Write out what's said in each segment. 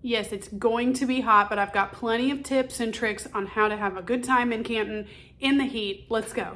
Yes, it's going to be hot, but I've got plenty of tips and tricks on how to have a good time in Canton in the heat. Let's go.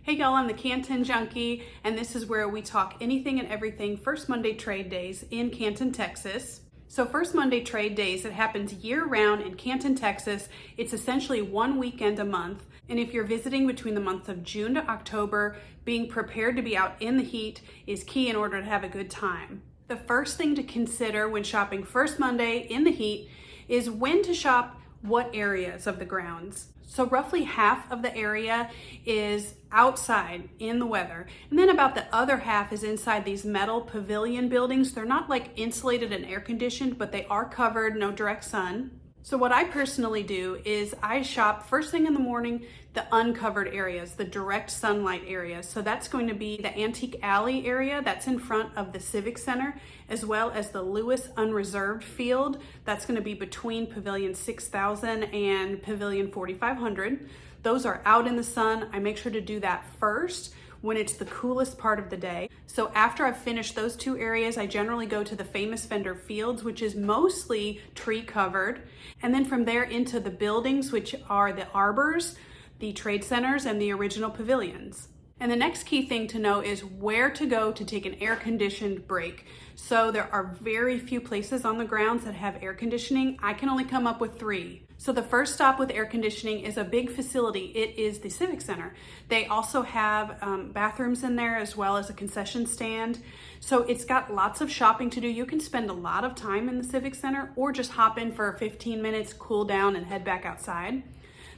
Hey y'all, I'm the Canton Junkie, and this is where we talk anything and everything First Monday Trade Days in Canton, Texas. So First Monday Trade Days, it happens year-round in Canton, Texas. It's essentially one weekend a month, and if you're visiting between the months of June to October, being prepared to be out in the heat is key in order to have a good time. The first thing to consider when shopping First Monday in the heat is when to shop what areas of the grounds. So roughly half of the area is outside in the weather, and then about the other half is inside these metal pavilion buildings. They're not like insulated and air conditioned, but they are covered, no direct sun. So what I personally do is I shop first thing in the morning, the uncovered areas, the direct sunlight areas. So that's going to be the Antique Alley area that's in front of the Civic Center, as well as the Lewis Unreserved Field. That's going to be between Pavilion 6000 and Pavilion 4500. Those are out in the sun. I make sure to do that first when it's the coolest part of the day. So after I've finished those two areas, I generally go to the Famous Vendor Fields, which is mostly tree covered. And then from there into the buildings, which are the arbors, the trade centers, and the original pavilions. And the next key thing to know is where to go to take an air-conditioned break. So there are very few places on the grounds that have air conditioning. I can only come up with 3. So the first stop with air conditioning is a big facility. It is the Civic Center. They also have bathrooms in there as well as a concession stand. So it's got lots of shopping to do. You can spend a lot of time in the Civic Center or just hop in for 15 minutes, cool down, and head back outside.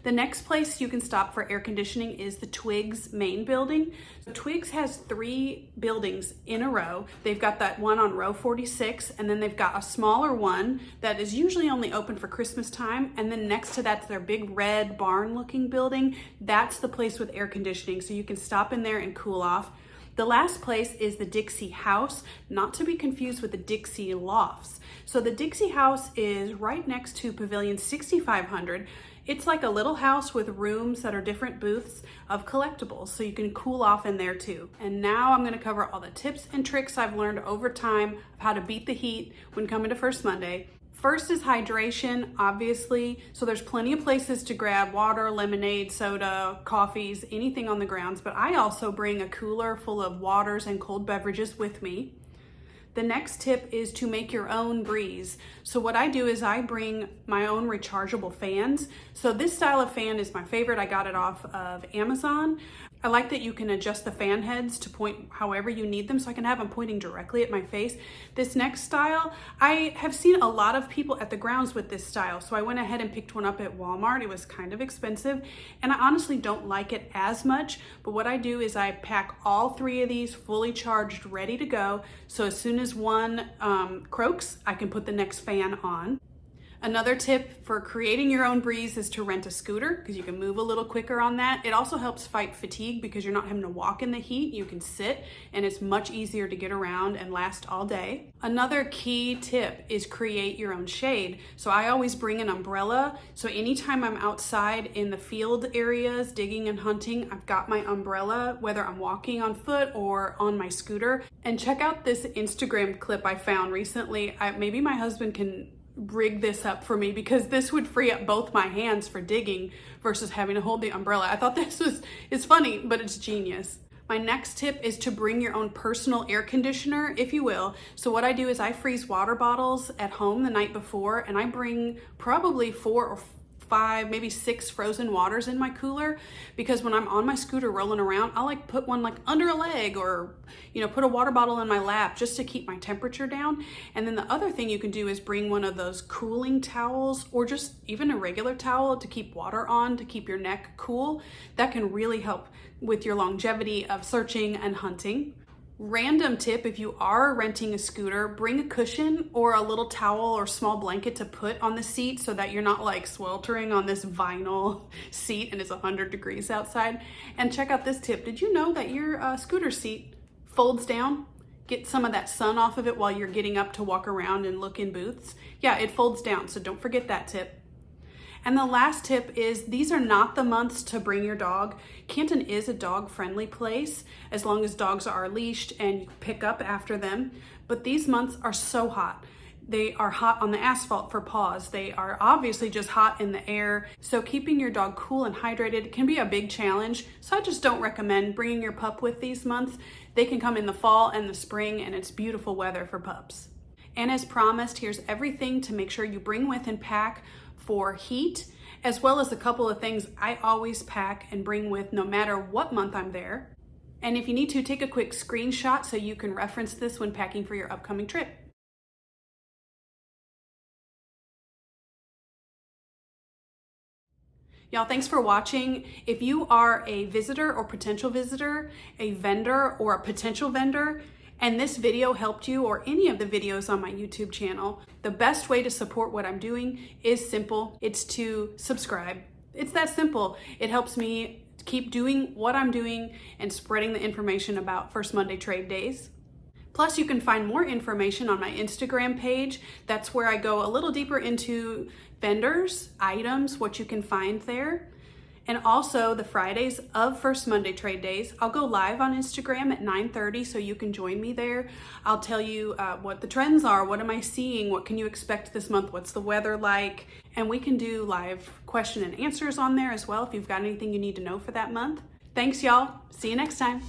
The next place you can stop for air conditioning is the Twigs main building. So Twigs has 3 buildings in a row. They've got that one on row 46, and then they've got a smaller one that is usually only open for Christmas time. And then next to that's their big red barn looking building. That's the place with air conditioning. So you can stop in there and cool off. The last place is the Dixie House, not to be confused with the Dixie Lofts. So the Dixie House is right next to Pavilion 6500. It's like a little house with rooms that are different booths of collectibles, so you can cool off in there too. And now I'm gonna cover all the tips and tricks I've learned over time of how to beat the heat when coming to First Monday. First is hydration, obviously. So there's plenty of places to grab water, lemonade, soda, coffees, anything on the grounds, but I also bring a cooler full of waters and cold beverages with me. The next tip is to make your own breeze. So what I do is I bring my own rechargeable fans. So this style of fan is my favorite. I got it off of Amazon. I like that you can adjust the fan heads to point however you need them, so I can have them pointing directly at my face. This next style, I have seen a lot of people at the grounds with this style, so I went ahead and picked one up at Walmart. It was kind of expensive, and I honestly don't like it as much, but what I do is I pack all 3 of these fully charged, ready to go, so as soon as one croaks, I can put the next fan on. Another tip for creating your own breeze is to rent a scooter because you can move a little quicker on that. It also helps fight fatigue because you're not having to walk in the heat. You can sit and it's much easier to get around and last all day. Another key tip is create your own shade. So I always bring an umbrella. So anytime I'm outside in the field areas, digging and hunting, I've got my umbrella, whether I'm walking on foot or on my scooter. And check out this Instagram clip I found recently. Maybe my husband can rig this up for me because this would free up both my hands for digging versus having to hold the umbrella. I thought it's funny, but it's genius. My next tip is to bring your own personal air conditioner, if you will. So what I do is I freeze water bottles at home the night before, and I bring probably 4 or 5, maybe 6 frozen waters in my cooler, because when I'm on my scooter rolling around, I'll like put one like under a leg or, put a water bottle in my lap just to keep my temperature down. And then the other thing you can do is bring one of those cooling towels or just even a regular towel to keep water on to keep your neck cool. That can really help with your longevity of searching and hunting. Random tip, if you are renting a scooter, bring a cushion or a little towel or small blanket to put on the seat so that you're not like sweltering on this vinyl seat and it's 100 degrees outside. And check out this tip. Did you know that your scooter seat folds down? Get some of that sun off of it while you're getting up to walk around and look in booths. Yeah, it folds down, so don't forget that tip. And the last tip is these are not the months to bring your dog. Canton is a dog-friendly place as long as dogs are leashed and you pick up after them. But these months are so hot. They are hot on the asphalt for paws. They are obviously just hot in the air. So keeping your dog cool and hydrated can be a big challenge. So I just don't recommend bringing your pup with these months. They can come in the fall and the spring, and it's beautiful weather for pups. And as promised, here's everything to make sure you bring with and pack for heat, as well as a couple of things I always pack and bring with no matter what month I'm there. And if you need to, take a quick screenshot so you can reference this when packing for your upcoming trip. Y'all, thanks for watching. If you are a visitor or potential visitor, a vendor or a potential vendor, and this video helped you, or any of the videos on my YouTube channel, the best way to support what I'm doing is simple. It's to subscribe. It's that simple. It helps me keep doing what I'm doing and spreading the information about First Monday Trade Days. Plus, you can find more information on my Instagram page. That's where I go a little deeper into vendors, items, what you can find there. And also the Fridays of First Monday Trade Days, I'll go live on Instagram at 9:30, so you can join me there. I'll tell you what the trends are, what am I seeing, what can you expect this month, what's the weather like, and we can do live question and answers on there as well if you've got anything you need to know for that month. Thanks, y'all. See you next time.